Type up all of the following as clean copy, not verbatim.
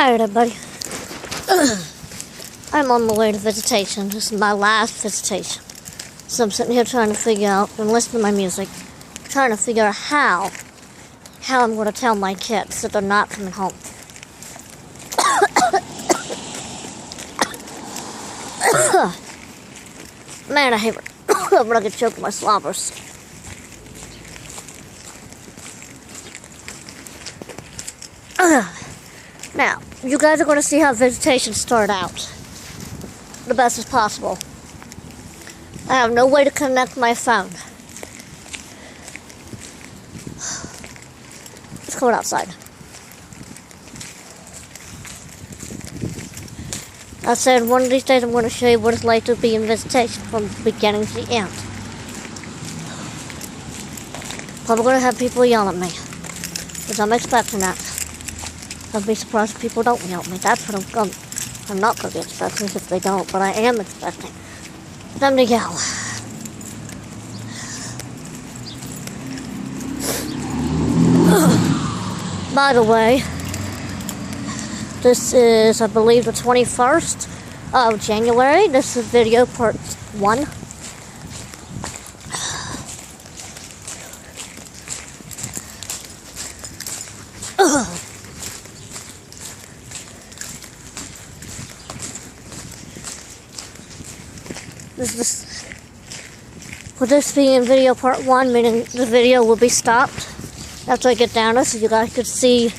Hi everybody. I'm on the way to visitation. This is my last visitation. So I'm sitting here trying to figure out and listening to my music, trying to figure out how I'm going to tell my kids that they're not coming home. Man, I hate it. I'm going to get choked by slobbers. Now, you guys are going to see how visitation started out the best as possible. I have no way to connect my phone. Let's go outside. I said one of these days I'm going to show you what it's like to be in visitation from the beginning to the end. Probably going to have people yell at me, because I'm expecting that. I'd be surprised if people don't yell at me. That's what I'm not going to be expecting if they don't, but I am expecting them to yell. By the way, this is, I believe, the 21st of January. This is video part 1. With this being video part 1, meaning the video will be stopped after I get down there, so you guys could see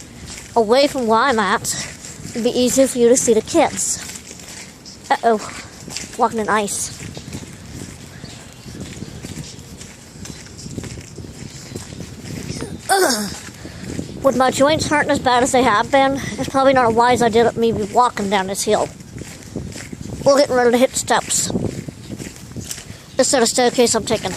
away from where I'm at. It'd be easier for you to see the kids. Uh-oh, walking in ice. With my joints hurting as bad as they have been, it's probably not a wise idea of me be walking down this hill. We're getting ready to hit the steps. Instead of staircase I'm taking.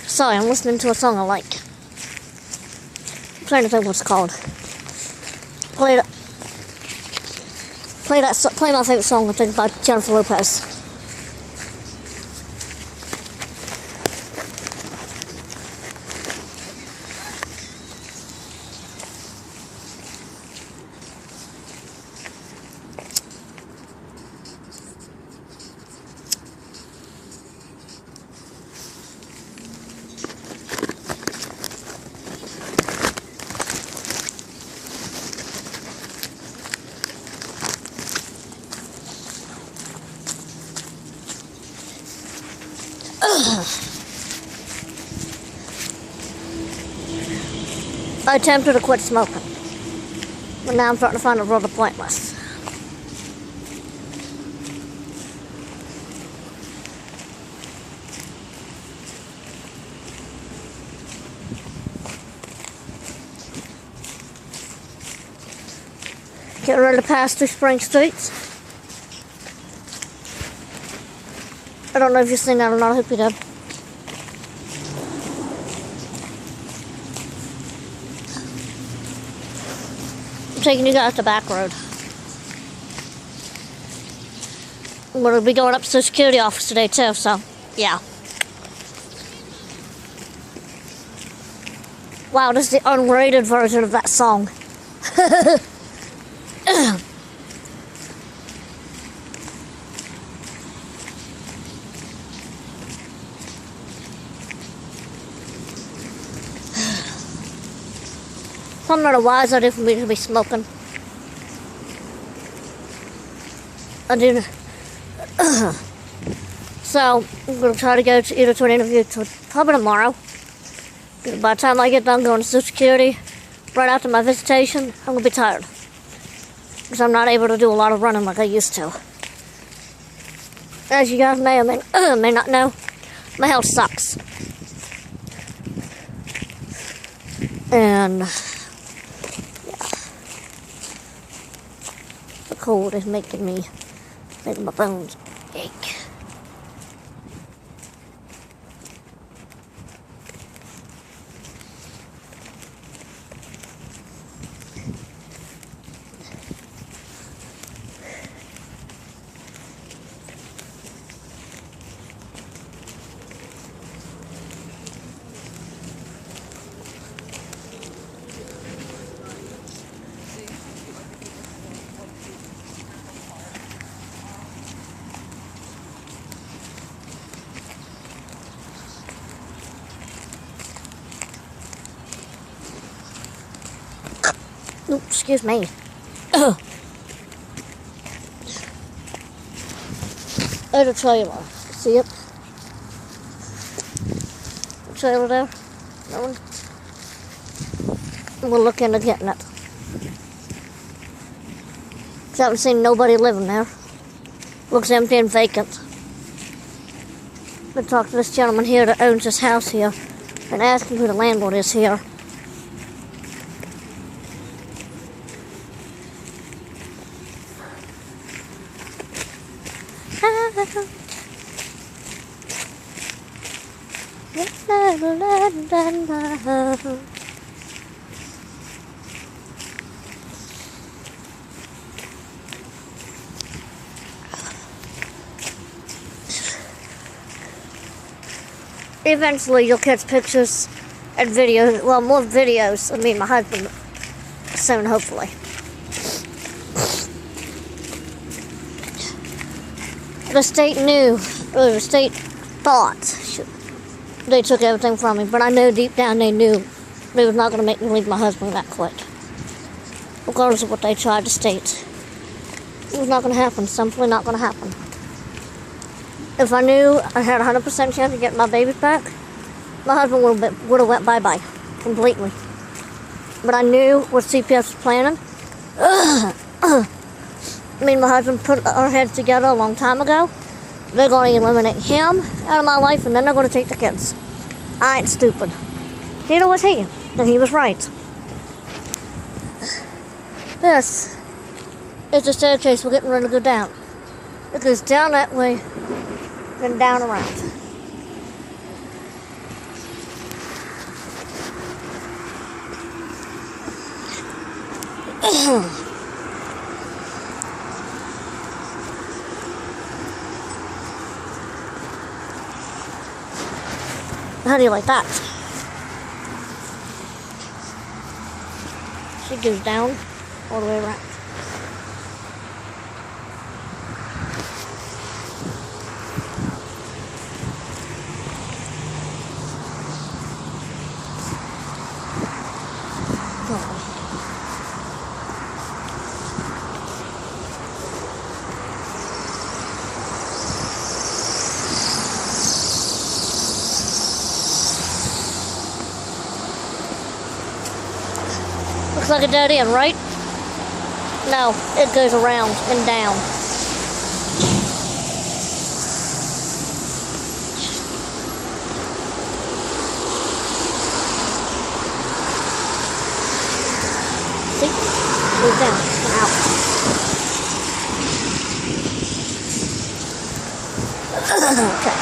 Sorry, I'm listening to a song I like. I'm trying to think what it's called. Play my favorite song, I think, by Jennifer Lopez. I attempted to quit smoking, but now I'm starting to find it rather pointless. Getting ready to pass through Spring Streets. I don't know if you've seen that or not, I hope you did. I'm taking you guys the back road. I'm going to be going up to the security office today too, so yeah. Wow, this is the unrated version of that song. Probably not a wise idea for me to be smoking. I do. So I'm going to try to go to either to an interview probably tomorrow. By the time I get done going to Social Security, right after my visitation, I'm going to be tired. Because I'm not able to do a lot of running like I used to. As you guys may or may not know, my health sucks. And the cold is making my bones ache. Oops, excuse me. There's a trailer. See it? The trailer there? That one? We'll look into getting it. Haven't seen nobody living there. Looks empty and vacant. Been talking to this gentleman here that owns this house here and asking who the landlord is here. Eventually you'll catch pictures and videos, well, more videos of me and my husband soon, hopefully. The state knew, or the state thought they took everything from me, but I know deep down they knew they was not going to make me leave my husband that quick. Regardless of what they tried to state. It was not going to happen, simply not going to happen. If I knew I had a 100% chance of getting my babies back, my husband would have went bye-bye completely. But I knew what CPS was planning. Me and my husband put our heads together a long time ago. They're going to eliminate him out of my life, and then they're going to take the kids. I ain't stupid. Neither was he. And he was right. This is the staircase we're getting ready to go down. It goes down that way, then down around. How do you like that? She goes down all the way around. Looks like a dead end, right? No, it goes around and down. See? Goes down and out. Okay.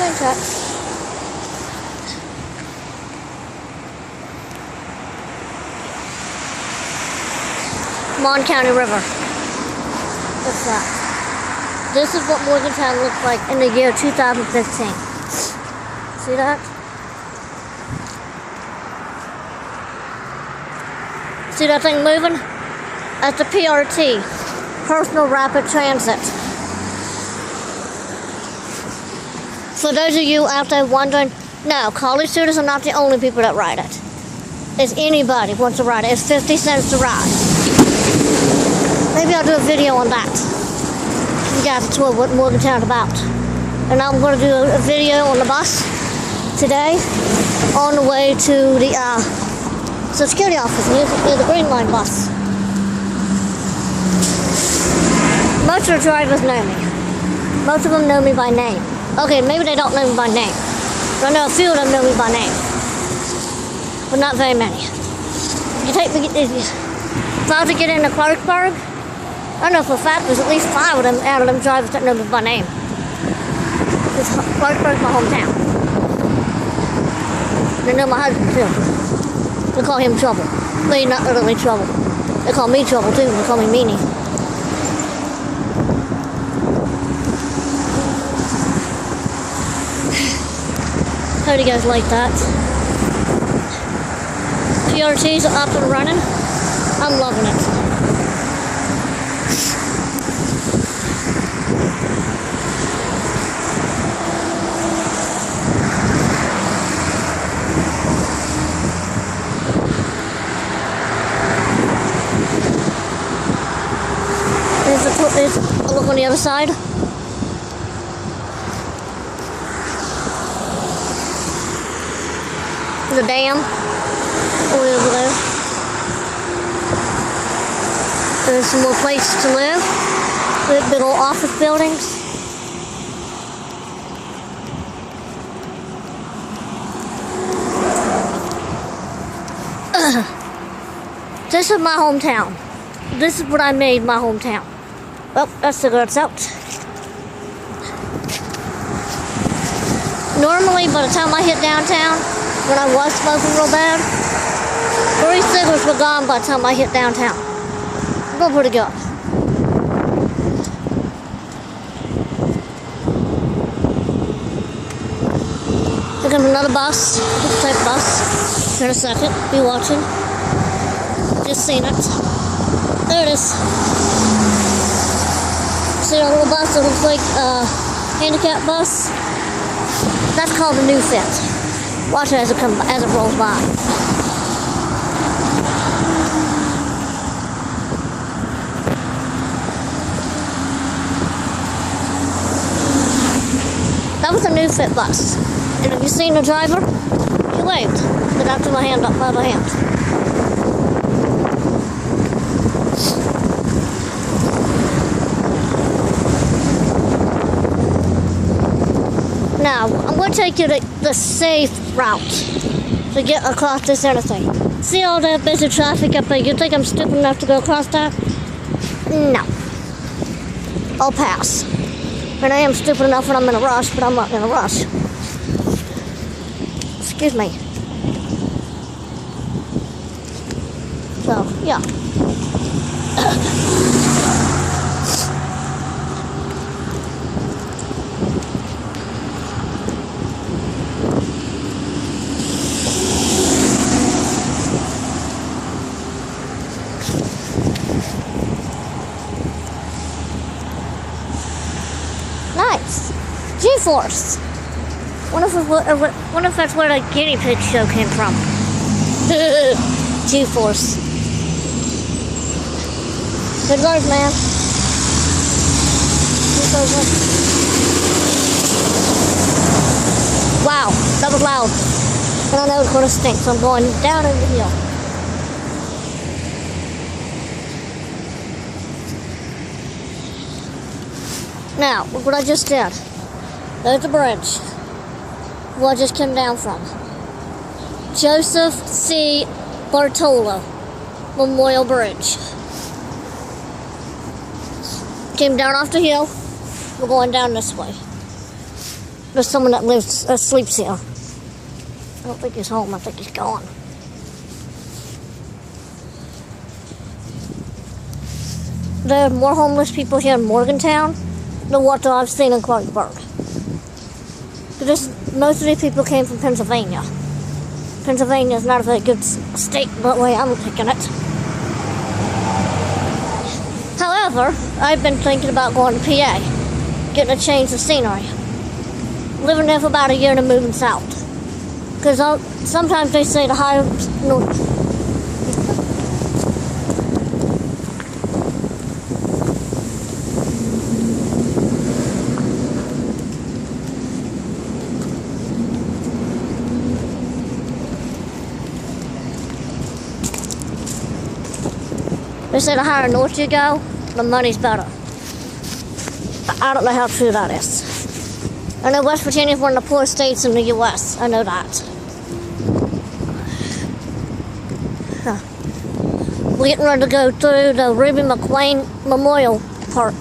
Train tracks. Mon County River. What's that? This is what Morgantown looked like in the year 2015. See that? See that thing moving? That's the PRT, Personal Rapid Transit. For those of you out there wondering, no, college students are not the only people that ride it. It's anybody wants to ride it. It's 50 cents to ride. Maybe I'll do a video on that. You guys will tour what Morgantown's about. And I'm going to do a video on the bus today on the way to the security office near the Green Line bus. Most of the drivers know me. Most of them know me by name. Okay, maybe they don't know me by name. But I know a few of them know me by name. But not very many. you take me, if I was to get into Clarksburg, I know for a fact there's at least 5 of them out of them drivers that know me by name. Because Clarksburg's my hometown. They know my husband too. They call him Trouble. But he's not literally Trouble. They call me Trouble too. They call me Meanie. How do you guys like that? PRTs are up and running. I'm loving it. There's a look on the other side. There's a dam over there. There's some more places to live. There's big old office buildings. This is my hometown. This is what I made my hometown. Well, that cigarette's out. Normally, by the time I hit downtown, when I was smoking real bad, 3 cigarettes were gone by the time I hit downtown. Feel pretty good. Here comes another bus, this type of bus. Here in a second, be watching. Just seen it. There it is. See a little bus that looks like a handicap bus? That's called a new fit. Watch it as it rolls by. That was a new fit bus. And have you seen the driver? He waved. But I threw my hand up, my other hand. Now, I'm going to take you to the safe route to get across this interstate. See all that busy traffic up there? You think I'm stupid enough to go across that? No. I'll pass. And I am stupid enough when I'm in a rush, but I'm not in a rush. Excuse me. So, yeah. Nice. G-Force. Wonder if that's where the guinea pig show came from. G-Force. Good luck, man. Wow, that was loud. And I know it's going to stink, so I'm going down over the hill. Now, look what I just did. There's the bridge. Where I just came down from. Joseph C. Bartolo Memorial Bridge. Came down off the hill. We're going down this way. There's someone that sleeps here. I don't think he's home. I think he's gone. There are more homeless people here in Morgantown than what I've seen in Clarksburg. Because most of these people came from Pennsylvania. Pennsylvania is not a very good state, but the way I'm picking it. However, I've been thinking about going to PA, getting a change of scenery. Living there for about a year and then moving south. Because sometimes they say the higher north. They say the higher north you go, the money's better. I don't know how true that is. I know West Virginia is one of the poorest states in the U.S. I know that. Huh. We're getting ready to go through the Ruby McQueen Memorial Park.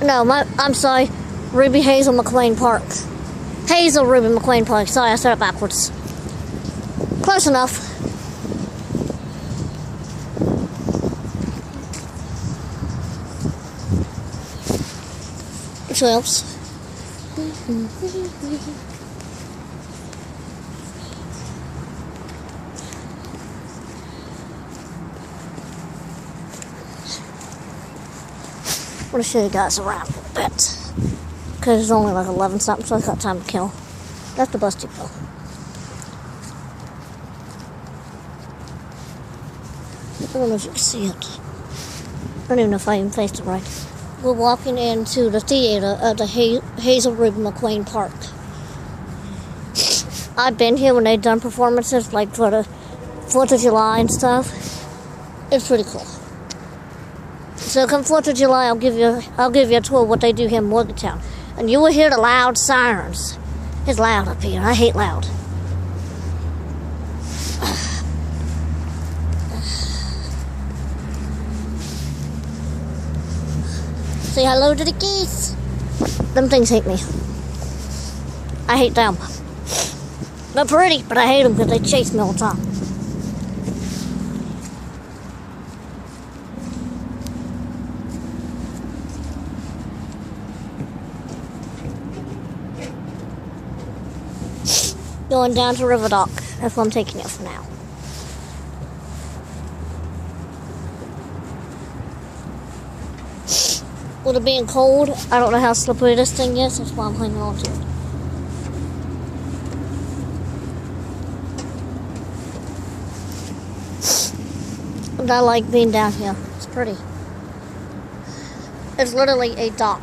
No, I'm sorry, Ruby Hazel McQueen Park. Hazel Ruby McQueen Park. Sorry, I said it backwards. Close enough. Which helps. I'm going to show you guys around a little bit. Because it's only like 11 something, so I've got time to kill. That's the bus depot. I don't know if you can see it. I don't even know if I even faced it right. We're walking into the theater of the Hazel Ruby McQueen Park. I've been here when they've done performances like for the 4th of July and stuff. It's pretty cool. So come 4th of July, I'll give you a tour of what they do here in Morgantown. And you will hear the loud sirens. It's loud up here. I hate loud. Say hello to the geese. Them things hate me. I hate them. They're pretty, but I hate them because they chase me all the time. Going down to River Dock. That's where I'm taking it for now. With it being cold, I don't know how slippery this thing is. That's why I'm hanging on to it. And I like being down here. It's pretty. It's literally a dock.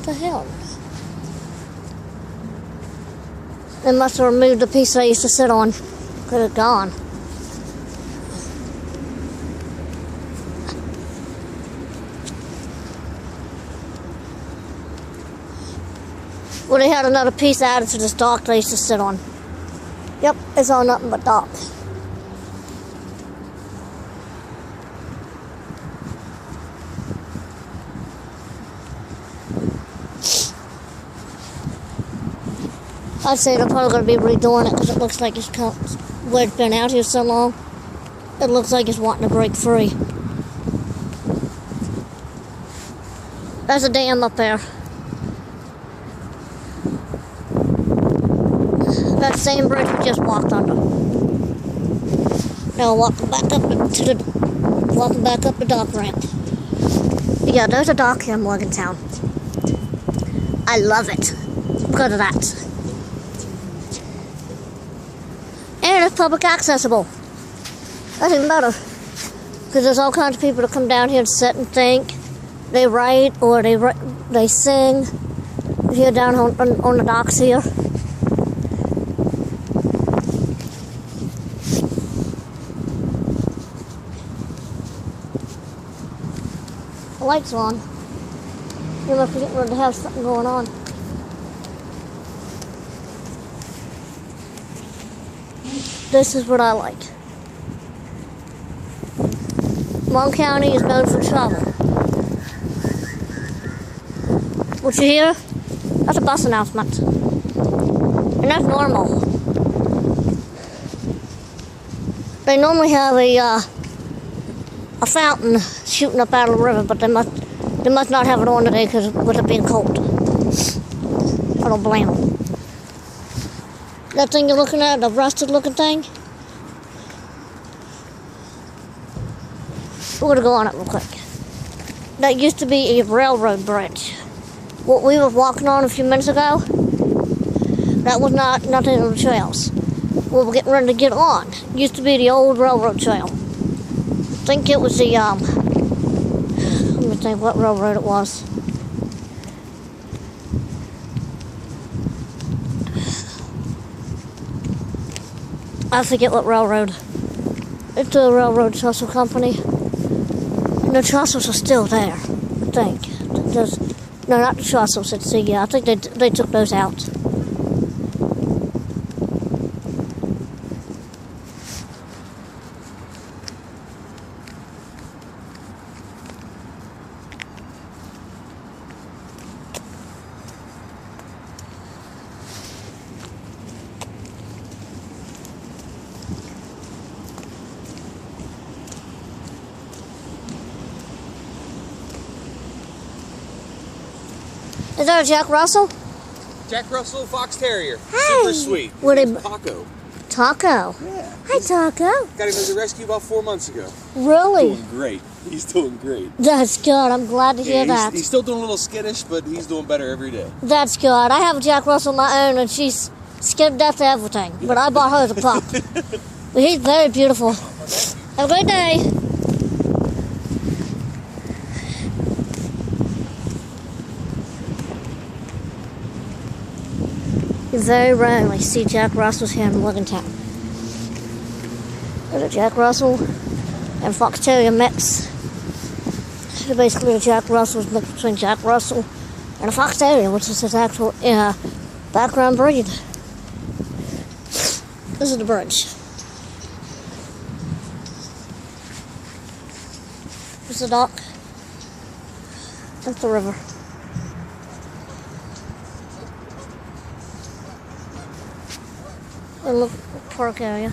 What the hell? They must have removed the piece I used to sit on. Could have gone. Well, they had another piece added to this dock they used to sit on. Yep, it's all nothing but dock. I'd say they're probably going to be redoing it because it looks like where it's been out here so long. It looks like it's wanting to break free. There's a dam up there. That same bridge we just walked under. Now walking back up the dock ramp. Yeah, there's a dock here in Morgantown. I love it because of that. And it's public accessible. That's even better. Because there's all kinds of people that come down here and sit and think. They write or they sing. Here down on the docks here. The lights are on. You must be getting ready to have something going on. This is what I like. Mon County is known for travel. What you hear? That's a bus announcement. And that's normal. They normally have a fountain shooting up out of the river, but they must not have it on today because with it being cold. I don't blame them. That thing you're looking at, the rusted looking thing, we're going to go on it real quick. That used to be a railroad bridge. What we were walking on a few minutes ago, that was nothing on the trails. What we're getting ready to get on used to be the old railroad trail. I think it was the, let me think what railroad it was. I forget what railroad. It's a railroad trestle company. And the trestles are still there, I think. No, not the trestles. It's the, I think they took those out. Is that a Jack Russell? Jack Russell Fox Terrier. Hey. Super sweet. What His a- name's Taco. Taco. Yeah. Hi, Taco. Got him as a rescue about 4 months ago. Really? Doing great. He's doing great. That's good. I'm glad to hear that. He's still doing a little skittish, but he's doing better every day. That's good. I have a Jack Russell of my own, and she's scared to death of everything. But I bought her as a pup. But he's very beautiful. Have a great day. You very rarely see Jack Russells here in Morgantown. There's a Jack Russell and Fox Terrier mix. So basically, a Jack Russell's mixed between Jack Russell and a Fox Terrier, which is his actual background breed. This is the bridge. This is the dock. That's the river. A little park area.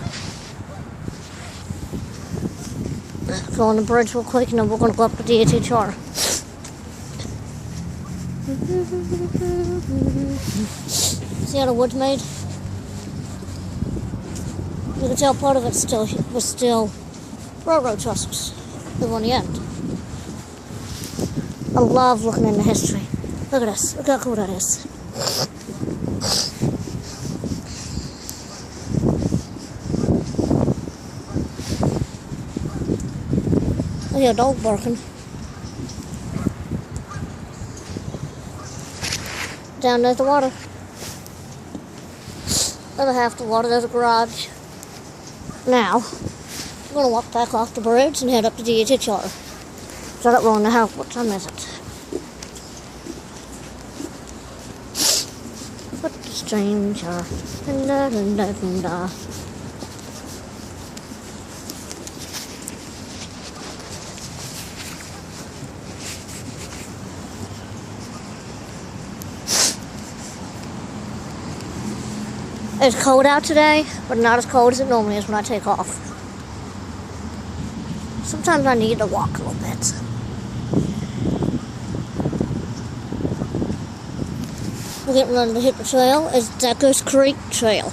Go on the bridge real quick, and then we're going to go up to DHHR. See how the wood's made? You can tell part of it was still railroad trestles. They're on the end. I love looking into history. Look at this. Look how cool that is. I hear a dog barking. Down there's the water. Other half the water, there's a garage. Now, I'm going to walk back off the bridge and head up to DHHR. So I don't know how, what time is it? What the stranger. It's cold out today, but not as cold as it normally is when I take off. Sometimes I need to walk a little bit. We're getting ready to hit the trail. It's Deckers Creek Trail.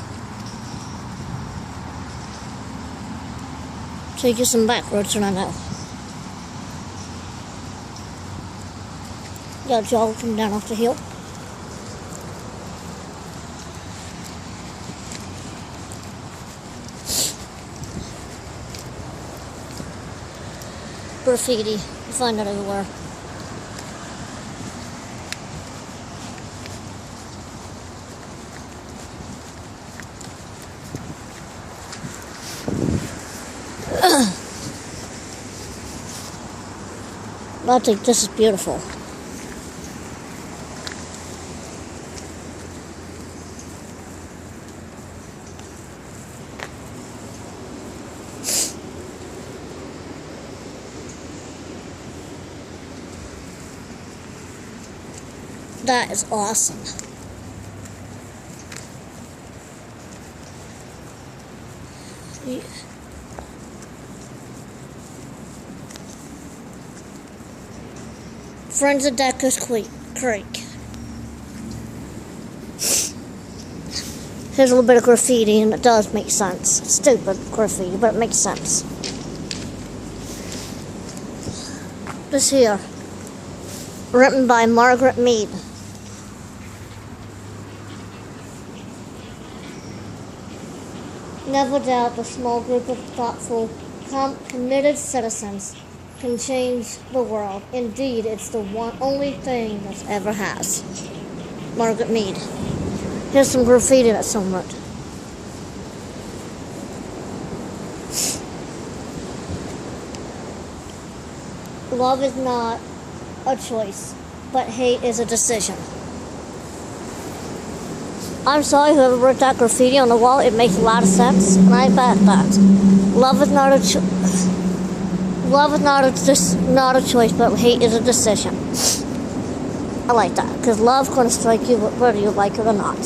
Take you some back roads than I know. You got a jog coming down off the hill. Graffiti. You find that everywhere. I think this is beautiful. That is awesome. Yeah. Friends of Deckers Creek. Here's a little bit of graffiti, and it does make sense. Stupid graffiti, but it makes sense. This here, written by Margaret Mead. Never doubt a small group of thoughtful, committed citizens can change the world. Indeed, it's the only thing that ever has. Margaret Mead. Here's some graffiti that someone wrote. Love is not a choice, but hate is a decision. I'm sorry whoever wrote that graffiti on the wall. It makes a lot of sense, and I bet that. Love is not a choice. Love is not a choice, but hate is a decision. I like that, because love's going to strike you whether you like it or not.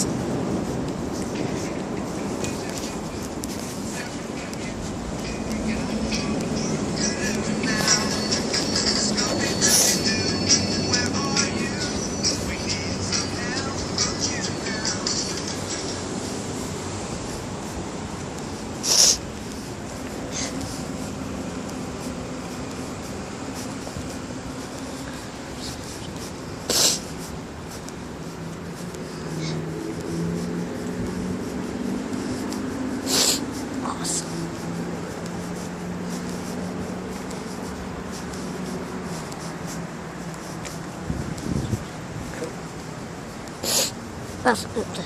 That's a good day.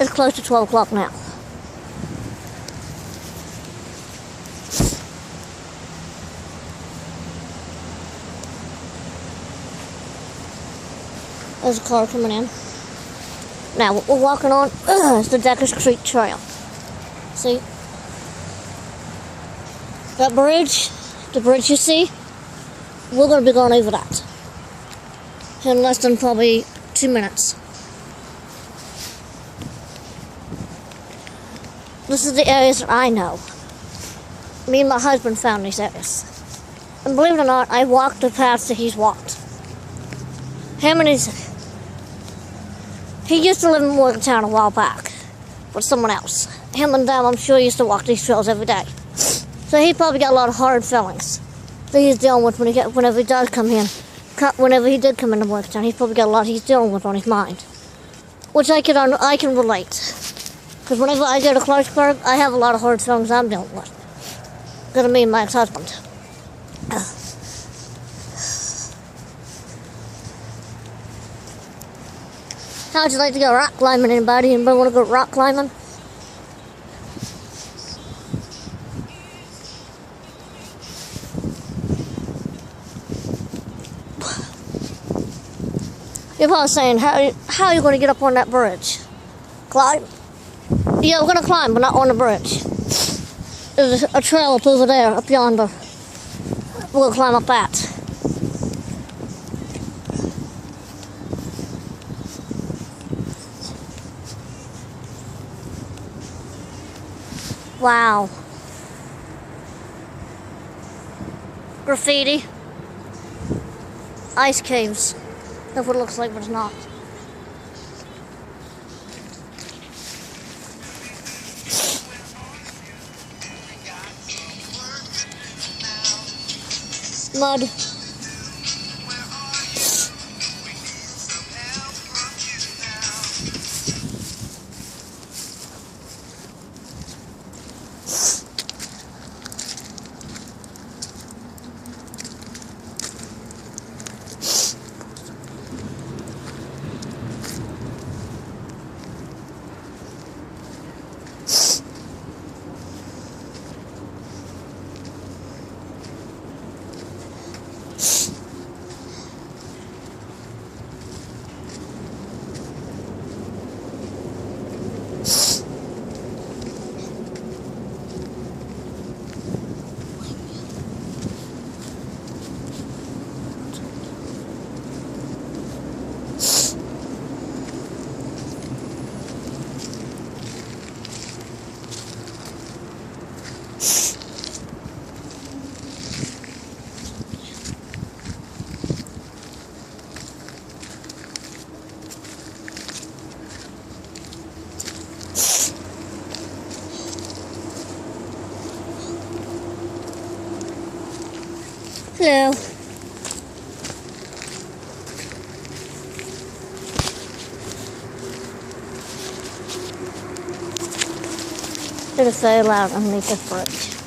It's close to 12 o'clock now. There's a car coming in. Now, what we're walking on is the Deckers Creek Trail. See? That bridge, the bridge you see, we're going to be going over that in less than probably 2 minutes. This is the areas that I know. Me and my husband found these areas. And believe it or not, I walked the paths that he's walked. He used to live in Morgantown a while back with someone else. Him and them, I'm sure, used to walk these trails every day. So he probably got a lot of hard feelings that he's dealing with whenever he does come in. Whenever he did come into Morgantown, he's probably got a lot he's dealing with on his mind. Which I can relate. Because whenever I go to Clarksburg, I have a lot of hard feelings I'm dealing with. Because of me and my ex-husband. How'd you like to go rock climbing, anybody? Anybody want to go rock climbing? You're probably saying, how are you going to get up on that bridge? Climb? Yeah, we're going to climb, but not on the bridge. There's a trail up over there, up yonder. We're going to climb up that. Wow. Graffiti. Ice caves. That's what it looks like, but it's not. Mud. Hello. It is very loud underneath the bridge.